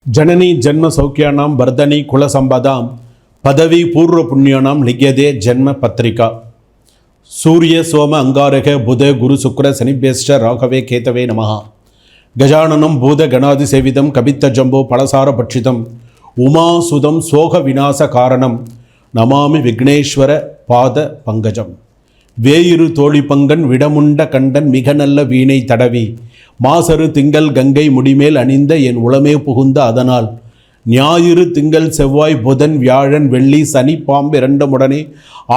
जननी जन्म सौख्यानां वर्धनी कुल संपदां पदवी पूर्व पुण्यानां लिख्यते जन्म पत्रिका सूर्य सोम अंगारक बुध गुरु शुक्र शनिभ्यश्च राघवे केतवे नमः गजाननं भूत गणादि सेवितं कवित्त जम्बो पलसार भक्षितं उमासुदं सोग विनाश कारणं नमामि विघ्नेश्वर पाद पंकजम வேயிரு தோழிப்பங்கன் விடமுண்ட கண்டன் மிக நல்ல வீணை தடவி மாசரு திங்கள் கங்கை முடிமேல் அணிந்த என் உளமே புகுந்த அதனால் ஞாயிறு திங்கள் செவ்வாய் புதன் வியாழன் வெள்ளி சனி பாம்பு இரண்டுமுடனே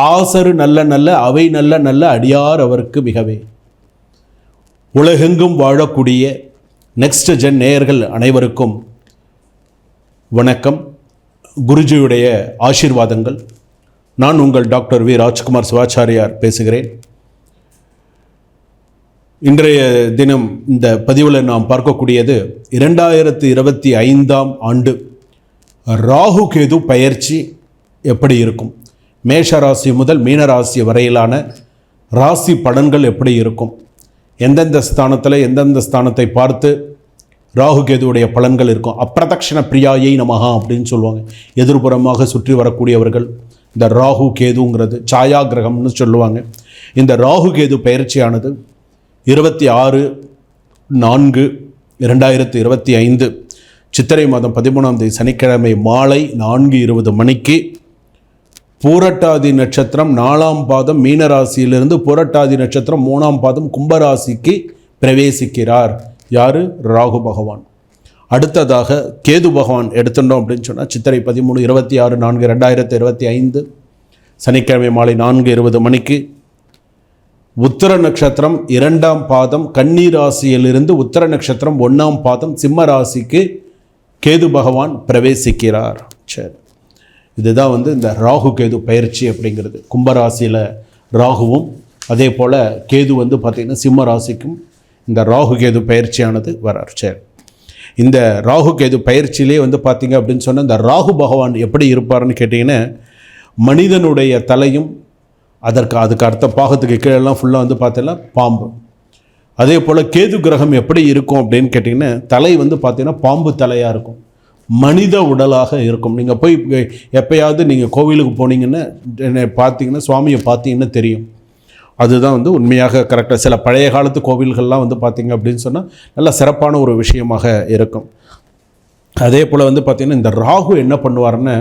ஆசரு நல்ல நல்ல அவை நல்ல நல்ல அடியார் அவருக்கு மிகவே. உலகெங்கும் வாழக்கூடிய நெக்ஸ்ட் ஜென் நேயர்கள் அனைவருக்கும் வணக்கம். குருஜியுடைய ஆசீர்வாதங்கள். நான் உங்கள் டாக்டர் வி ராஜ்குமார் சிவாச்சாரியார் பேசுகிறேன். இன்றைய தினம் இந்த பதிவில் நாம் பார்க்கக்கூடியது 2025 ஆண்டு ராகு கேது பயிற்சி எப்படி இருக்கும், மேஷ ராசி முதல் மீன ராசி வரையிலான ராசி பலன்கள் எப்படி இருக்கும், எந்தெந்த ஸ்தானத்தை பார்த்து ராகு கேதுவுடைய பலன்கள் இருக்கும். அப்பிரதக்ஷண பிரியாயை நமஹா அப்படின்னு சொல்லுவாங்க. எதிர்புறமாக சுற்றி வரக்கூடியவர்கள் இந்த ராகு கேதுங்கிறது சாயா கிரகம்னு சொல்லுவாங்க. இந்த ராகு கேது பயிற்சியானது 26/4/2025 சித்திரை மாதம் 13ஆம் தேதி சனிக்கிழமை மாலை 4:20 மணிக்கு பூரட்டாதி நட்சத்திரம் 4ஆம் பாதம் மீனராசியிலிருந்து பூரட்டாதி நட்சத்திரம் 3ஆம் பாதம் கும்பராசிக்கு பிரவேசிக்கிறார். யார்? ராகு பகவான். அடுத்ததாக கேது பகவான் எடுத்துட்டோம் அப்படின்னு சொன்னால் சித்திரை 13/26/4/2025 சனிக்கிழமை மாலை 4:20 மணிக்கு உத்திர நட்சத்திரம் 2ஆம் பாதம் கன்னி ராசியிலிருந்து உத்திர நட்சத்திரம் 1ஆம் பாதம் சிம்ம ராசிக்கு கேது பகவான் பிரவேசிக்கிறார். சரி, இதுதான் இந்த ராகு கேது பயிற்சி அப்படிங்கிறது. கும்பராசியில் ராகுவும் அதே போல் கேது பார்த்திங்கன்னா சிம்ம ராசிக்கும் இந்த ராகு கேது பயிற்சியானது வரார். சரி, இந்த ராகு கேது பயிற்சியிலே பார்த்திங்க அப்படின்னு சொன்னால் இந்த ராகு பகவான் எப்படி இருப்பார்னு கேட்டிங்கன்னா, மனிதனுடைய தலையும் அதுக்கு அடுத்த பாகத்துக்கு கீழெல்லாம் ஃபுல்லாக பார்த்தீங்கன்னா பாம்பு. அதே போல் கேது கிரகம் எப்படி இருக்கும் அப்படின்னு கேட்டிங்கன்னா, தலை பார்த்திங்கன்னா பாம்பு தலையாக இருக்கும், மனித உடலாக இருக்கும். நீங்கள் போய் எப்போயாவது நீங்கள் கோவிலுக்கு போனீங்கன்னா பார்த்தீங்கன்னா சுவாமியை பார்த்தீங்கன்னா தெரியும். அதுதான் உண்மையாக கரெக்டாக. சில பழைய காலத்து கோவில்கள்லாம் பார்த்திங்க அப்படின்னு சொன்னால் நல்ல சிறப்பான ஒரு விஷயமாக இருக்கும். அதே போல் பார்த்திங்கன்னா இந்த ராகு என்ன பண்ணுவார்னா,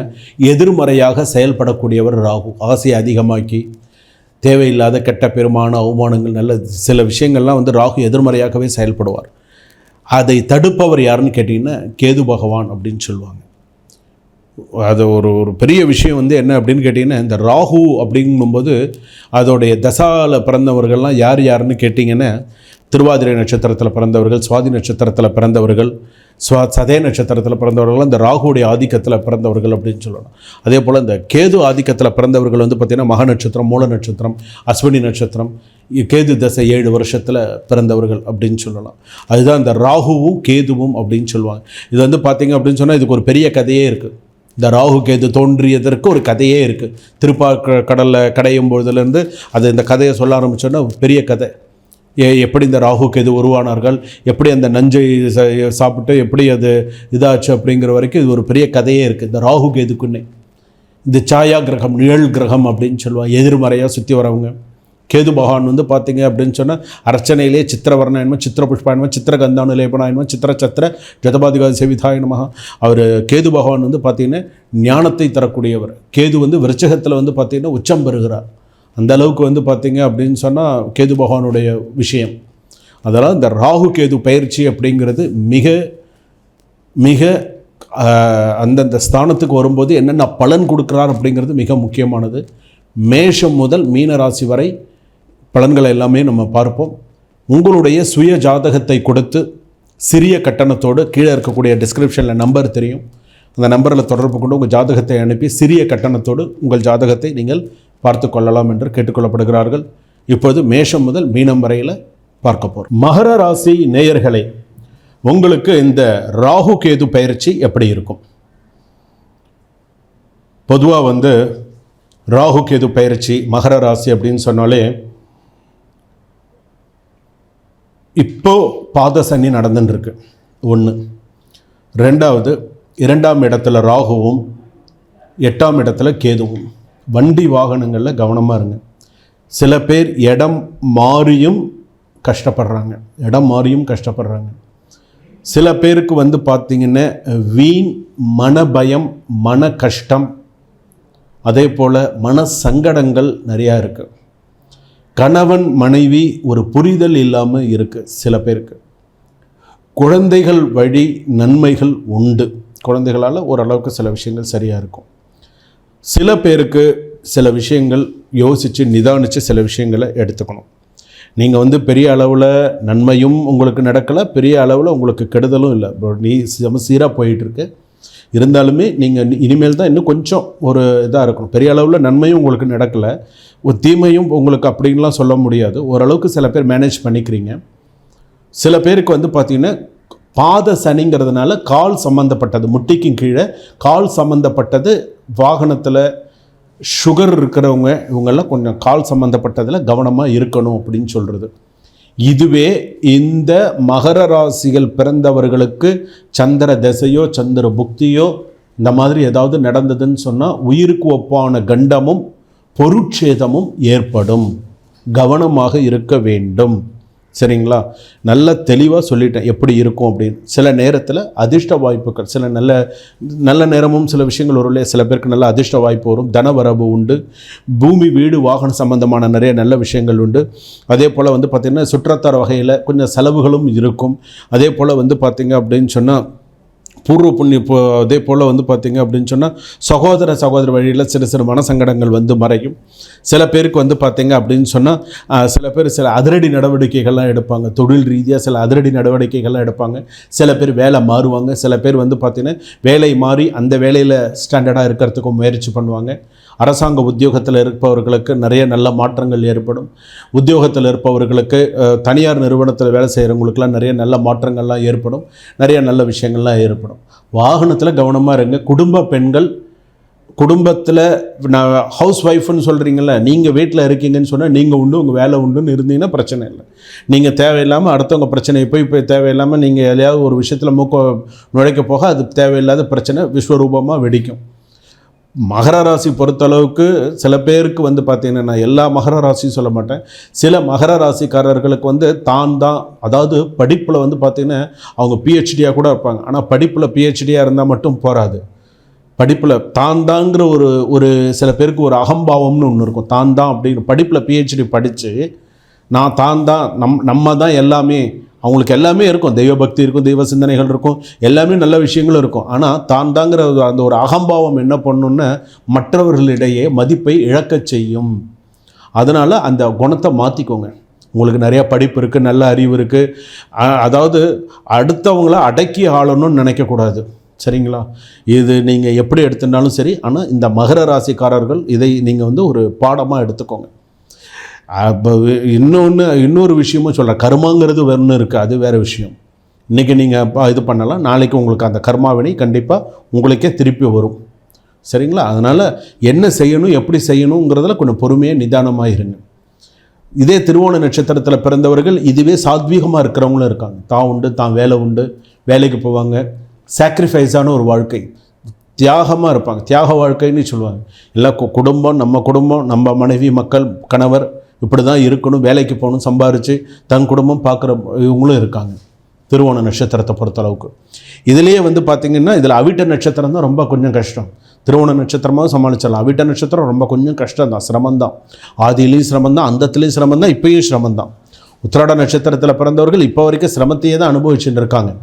எதிர்மறையாக செயல்படக்கூடியவர் ராகு. ஆசையை அதிகமாக்கி தேவையில்லாத கெட்ட பெருமான அவமானங்கள் நல்ல சில விஷயங்கள்லாம் ராகு எதிர்மறையாகவே செயல்படுவார். அதை தடுப்பவர் யாருன்னு கேட்டிங்கன்னா கேது பகவான் அப்படின்னு சொல்லுவாங்க. அது ஒரு பெரிய விஷயம் என்ன அப்படின்னு கேட்டிங்கன்னா, இந்த ராகு அப்படிங்கும்போது அதோடைய தசாவில் பிறந்தவர்கள்லாம் யாருன்னு கேட்டிங்கன்னா, திருவாதிரை நட்சத்திரத்தில் பிறந்தவர்கள், சுவாதி நட்சத்திரத்தில் பிறந்தவர்கள், சதய நட்சத்திரத்தில் பிறந்தவர்கள் இந்த ராகுடைய ஆதிக்கத்தில் பிறந்தவர்கள் அப்படின்னு சொல்லணும். அதே போல் இந்த கேது ஆதிக்கத்தில் பிறந்தவர்கள் பார்த்திங்கன்னா மக நட்சத்திரம், மூல நட்சத்திரம், அஸ்வினி நட்சத்திரம், கேது தசை 7 வருஷத்தில் பிறந்தவர்கள் அப்படின்னு சொல்லலாம். அதுதான் இந்த ராகுவும் கேதுவும் அப்படின்னு சொல்லுவாங்க. இது பார்த்திங்க அப்படின்னு சொன்னால் இதுக்கு ஒரு பெரிய கதையே இருக்குது. இந்த ராகு கேது தோன்றியதற்கு ஒரு கதையே இருக்குது. திருப்பாற்கடலில் கடையும் பொழுதுலேருந்து அது இந்த கதையை சொல்ல ஆரம்பித்தோன்னா பெரிய கதை. எப்படி இந்த ராகு கேது உருவானார்கள், எப்படி அந்த நஞ்சை சாப்பிட்டு எப்படி அது இதாச்சு அப்படிங்கிற வரைக்கும் இது ஒரு பெரிய கதையே இருக்குது. இந்த ராகு கேதுக்குன்னே இந்த சாயா கிரகம், நிழல் கிரகம் அப்படின்னு சொல்லுவாங்க. எதிர்மறையாக சுற்றி வரவங்க. கேது பகவான் பார்த்திங்க அப்படின்னு சொன்னால் அர்ச்சனையிலே சித்திரவர்ணாயனமா, சித்திர புஷ்பாயனமா, சித்திரகந்தானு லேபனாயனமா, சித்திர சத்திர ஜதபாதிகாதி சேவிதாயனமாக. அவர் கேது பகவான் பார்த்திங்கன்னா ஞானத்தை தரக்கூடியவர். கேது விருச்சகத்தில் பார்த்திங்கன்னா உச்சம் பெறுகிறார். அந்த அளவுக்கு பார்த்திங்க அப்படின்னு சொன்னால் கேது பகவானுடைய விஷயம். அதனால் இந்த ராகு கேது பயிற்சி அப்படிங்கிறது மிக மிக அந்தந்த ஸ்தானத்துக்கு வரும்போது என்னென்ன பலன் கொடுக்குறார் அப்படிங்கிறது மிக முக்கியமானது. மேஷம் முதல் மீன ராசி வரை பலன்களை எல்லாமே நம்ம பார்ப்போம். உங்களுடைய சுய ஜாதகத்தை கொடுத்து சிறிய கட்டணத்தோடு கீழே இருக்கக்கூடிய டிஸ்கிரிப்ஷனில் நம்பர் தெரியும், அந்த நம்பரில் தொடர்பு கொண்டு உங்கள் ஜாதகத்தை அனுப்பி சிறிய கட்டணத்தோடு உங்கள் ஜாதகத்தை நீங்கள் பார்த்து கொள்ளலாம் என்று கேட்டுக்கொள்ளப்படுகிறார்கள். இப்போது மேஷம் முதல் மீனம் வரையில் பார்க்க போகிறோம். மகர ராசி நேயர்களே, உங்களுக்கு இந்த ராகு கேது பயிற்சி எப்படி இருக்கும்? பொதுவாக ராகு கேது பயிற்சி மகர ராசி அப்படின்னு சொன்னாலே இப்போ பாத சனி நடந்துட்டுருக்கு. ஒன்று. ரெண்டாவது 2ஆம் இடத்துல ராகுவும் 8ஆம் இடத்துல கேதுவும். வண்டி வாகனங்களில் கவனமாக இருங்க. சில பேர் இடம் மாறியும் கஷ்டப்படுறாங்க. சில பேருக்கு வந்து பார்த்திங்கன்னா வீண் மனபயம், மன கஷ்டம், அதே போல் மன சங்கடங்கள் நிறையா இருக்குது. கணவன் மனைவி ஒரு புரிதல் இல்லாமல் இருக்குது. சில பேருக்கு குழந்தைகள் வழி நன்மைகள் உண்டு. குழந்தைகளால் ஓரளவுக்கு சில விஷயங்கள் சரியாக இருக்கும். சில பேருக்கு சில விஷயங்கள் யோசித்து நிதானித்து சில விஷயங்களை எடுத்துக்கணும். நீங்கள் வந்து பெரிய அளவில் நன்மையும் உங்களுக்கு நடக்கலை, பெரிய அளவில் உங்களுக்கு கெடுதலும் இல்லை. சீராக போயிட்டுருக்கு. இருந்தாலுமே நீங்கள் இனிமேல் தான் இன்னும் கொஞ்சம் ஒரு இதாக இருக்கணும். பெரிய அளவில் நன்மையும் உங்களுக்கு நடக்கலை, ஒரு தீமையும் உங்களுக்கு அப்படின்லாம் சொல்ல முடியாது. ஓரளவுக்கு சில பேர் மேனேஜ் பண்ணிக்கிறீங்க. சில பேருக்கு வந்து பார்த்திங்கன்னா பாத சனிங்கிறதுனால கால் சம்மந்தப்பட்டது, முட்டிக்கும் கீழே கால் சம்மந்தப்பட்டது, வாகனத்தில் சுகர் இருக்கிறவங்க இவங்கெல்லாம் கொஞ்சம் கால் சம்மந்தப்பட்டதில் கவனமாக இருக்கணும் அப்படின்னு சொல்கிறது. இதுவே இந்த மகர ராசிகள் பிறந்தவர்களுக்கு சந்திர தசையோ சந்திர புக்தியோ இந்த மாதிரி ஏதாவது நடந்ததுன்னு சொன்னால் உயிருக்கு ஒப்பான கண்டமும் பொருட்சேதமும் ஏற்படும். கவனமாக இருக்க வேண்டும். சரிங்களா? நல்ல தெளிவாக சொல்லிட்டேன் எப்படி இருக்கும் அப்படின்னு. சில நேரத்தில் அதிர்ஷ்ட வாய்ப்புகள், சில நல்ல நேரமும் சில விஷயங்கள் வரும் இல்லையா, சில பேருக்கு நல்ல அதிர்ஷ்ட வாய்ப்பு வரும், தனவரவு உண்டு, பூமி வீடு வாகன சம்பந்தமான நிறைய நல்ல விஷயங்கள் உண்டு. அதே போல் வந்து பார்த்திங்கன்னா சுற்றத்தார் வகையில் கொஞ்சம் செலவுகளும் இருக்கும். அதே போல் வந்து பார்த்திங்க அப்படின்னு சொன்னால் பூர்வ புண்ணிய அதே போல் வந்து பார்த்திங்க அப்படின்னு சொன்னால் சகோதர வழியில் சிறு மனசங்கடங்கள் வந்து மறையும். சில பேருக்கு வந்து பார்த்திங்க அப்படின்னு சொன்னால் சில பேர் சில அதிரடி நடவடிக்கைகள்லாம் எடுப்பாங்க. தொழில் ரீதியாக சில அதிரடி நடவடிக்கைகள்லாம் எடுப்பாங்க. சில பேர் வேலை மாறுவாங்க. சில பேர் வந்து பார்த்திங்கன்னா வேலை மாறி அந்த வேலையில் ஸ்டாண்டர்டாக இருக்கிறதுக்கும் முயற்சி பண்ணுவாங்க. அரசாங்க உத்தியோகத்தில் இருப்பவர்களுக்கு நிறைய நல்ல மாற்றங்கள் ஏற்படும். உத்தியோகத்தில் இருப்பவர்களுக்கு தனியார் நிறுவனத்தில் வேலை செய்கிறவங்களுக்கெல்லாம் நிறைய நல்ல மாற்றங்கள்லாம் ஏற்படும். நிறைய நல்ல விஷயங்கள்லாம் ஏற்படும். வாகனத்தில் கவனமாக இருங்க. குடும்ப பெண்கள் குடும்பத்தில் நான் ஹவுஸ் ஒய்ஃப்னு சொல்கிறீங்கள, நீங்கள் வீட்டில் இருக்கீங்கன்னு சொன்னால் நீங்கள் உண்டு, உங்கள் வேலை உண்டுன்னு இருந்தீங்கன்னா பிரச்சனை இல்லை. நீங்கள் தேவையில்லாமல் அடுத்தவங்க பிரச்சனையை போய் தேவையில்லாமல் நீங்கள் எதையாவது ஒரு விஷயத்தில் நுழைக்க போக அது தேவையில்லாத பிரச்சனை விஸ்வரூபமாக வெடிக்கும். மகர ராசி பொறுத்தளவுக்கு சில பேருக்கு வந்து பார்த்திங்கன்னா, நான் எல்லா மகர ராசியும் சொல்ல மாட்டேன், சில மகர ராசிக்காரர்களுக்கு வந்து அதாவது படிப்பில் வந்து பார்த்திங்கன்னா அவங்க பிஹெச்டியாக கூட இருப்பாங்க. ஆனால் படிப்பில் பிஹெச்டியாக இருந்தால் மட்டும் போகாது. படிப்பில் தாங்கிற ஒரு சில பேருக்கு ஒரு அகம்பாவம்னு ஒன்று இருக்கும். தான் அப்படின்னு படிப்பில் பிஹெச்டி படித்து நான் நம்ம தான் எல்லாமே, அவங்களுக்கு எல்லாமே இருக்கும், தெய்வ பக்தி இருக்கும், தெய்வ சிந்தனைகள் இருக்கும், எல்லாமே நல்ல விஷயங்களும் இருக்கும். ஆனால் தாங்கிற அந்த ஒரு அகம்பாவம் என்ன பண்ணுன்னு மற்றவர்களிடையே மதிப்பை இழக்கச் செய்யும். அதனால் அந்த குணத்தை மாற்றிக்கோங்க. உங்களுக்கு நிறையா படிப்பு இருக்குது, நல்ல அறிவு இருக்குது, அதாவது அடுத்தவங்கள அடக்கி ஆளணும்னு நினைக்கக்கூடாது. சரிங்களா? இது நீங்கள் எப்படி எடுத்துனாலும் சரி. ஆனால் இந்த மகர ராசிக்காரர்கள் இதை நீங்கள் வந்து ஒரு பாடமாக எடுத்துக்கோங்க. அப்போ இன்னொரு விஷயமும் சொல்கிறேன். கர்மாங்கிறது ஒன்று இருக்குது, அது வேறு விஷயம். இன்றைக்கி நீங்கள் இது பண்ணலாம், நாளைக்கு உங்களுக்கு அந்த கர்மாவினை கண்டிப்பாக உங்களுக்கே திருப்பி வரும். சரிங்களா? அதனால் என்ன செய்யணும் எப்படி செய்யணுங்கிறதுல கொஞ்சம் பொறுமையாக நிதானமாக இருங்க. இதே திருவோண நட்சத்திரத்தில் பிறந்தவர்கள் இதுவே சாத்வீகமாக இருக்கிறவங்களும் இருக்காங்க. தான் உண்டு, தான் வேலை உண்டு, வேலைக்கு போவாங்க. சாக்ரிஃபைஸான ஒரு வாழ்க்கை, தியாகமாக இருப்பாங்க. தியாக வாழ்க்கைன்னு சொல்லுவாங்க. எல்லா குடும்பம், நம்ம மனைவி, மக்கள், கணவர் இப்படி தான் இருக்கணும், வேலைக்கு போகணும், சம்பாரித்து தன் குடும்பம் பார்க்குற இவங்களும் இருக்காங்க திருவோண நட்சத்திரத்தை பொறுத்தளவுக்கு. இதுலேயே வந்து பார்த்திங்கன்னா இதில் அவிட்ட நட்சத்திரம் தான் ரொம்ப கொஞ்சம் கஷ்டம். திருவோண நட்சத்திரமாக சமாளிச்சிடலாம். அவிட்ட நட்சத்திரம் ரொம்ப கொஞ்சம் கஷ்டம் தான், சிரமந்தான். ஆதியிலையும் சிரமந்தான், அந்தத்துலேயும் சிரமந்தான், இப்போயும் சிரமந்தான். உத்திராட நட்சத்திரத்தில் பிறந்தவர்கள் இப்போ வரைக்கும் சிரமத்தையே தான் அனுபவிச்சுட்டு இருக்காங்க.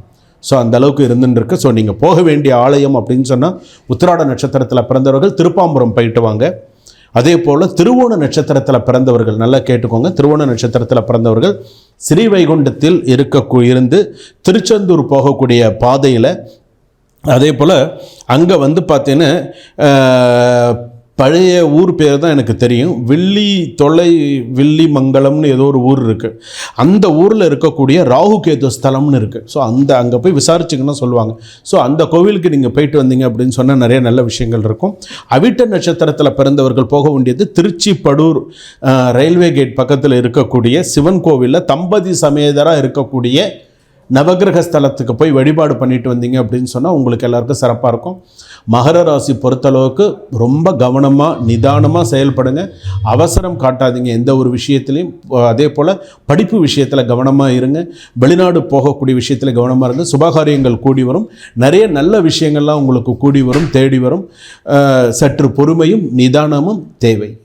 ஸோ அந்தளவுக்கு இருந்துருக்கு. ஸோ நீங்கள் போக வேண்டிய ஆலயம் அப்படின்னு சொன்னால் உத்திராட நட்சத்திரத்தில் பிறந்தவர்கள் திருப்பாம்புரம் போயிட்டு வாங்க. அதே போல் திருவோண நட்சத்திரத்தில் பிறந்தவர்கள் நல்லா கேட்டுக்கோங்க. திருவோண நட்சத்திரத்தில் பிறந்தவர்கள் ஸ்ரீவைகுண்டத்தில் இருந்து திருச்செந்தூர் போகக்கூடிய பாதையில், அதே போல் அங்கே வந்து பார்த்தீங்கன்னா பழைய ஊர் பேர் தான் எனக்கு தெரியும், வில்லிமங்கலம்னு ஏதோ ஒரு ஊர் இருக்குது. அந்த ஊரில் இருக்கக்கூடிய ராகுகேது ஸ்தலம்னு இருக்குது. ஸோ அங்கே போய் விசாரிச்சிங்கன்னா சொல்லுவாங்க. ஸோ அந்த கோவிலுக்கு நீங்கள் போயிட்டு வந்தீங்க அப்படின்னு சொன்னால் நிறைய நல்ல விஷயங்கள் இருக்கும். அவிட்ட நட்சத்திரத்தில் பிறந்தவர்கள் போக வேண்டியது திருச்சி படூர் ரயில்வே கேட் பக்கத்தில் இருக்கக்கூடிய சிவன் கோவிலில் தம்பதி சமேதராக இருக்கக்கூடிய நவகிரக ஸ்தலத்துக்கு போய் வழிபாடு பண்ணிட்டு வந்தீங்க அப்படின்னு சொன்னால் உங்களுக்கு எல்லாருக்கும் சிறப்பாக இருக்கும். மகர ராசி பொறுத்தளவுக்கு ரொம்ப கவனமாக நிதானமாக செயல்படுங்க. அவசரம் காட்டாதீங்க எந்த ஒரு விஷயத்துலையும். அதே போல் படிப்பு விஷயத்தில் கவனமாக இருங்க. வெளிநாடு போகக்கூடிய விஷயத்தில் கவனமாக இருங்க. சுபகாரியங்கள் கூடி வரும். நிறைய நல்ல விஷயங்கள்லாம் உங்களுக்கு கூடி வரும், தேடி வரும். சற்று பொறுமையும் நிதானமும் தேவை.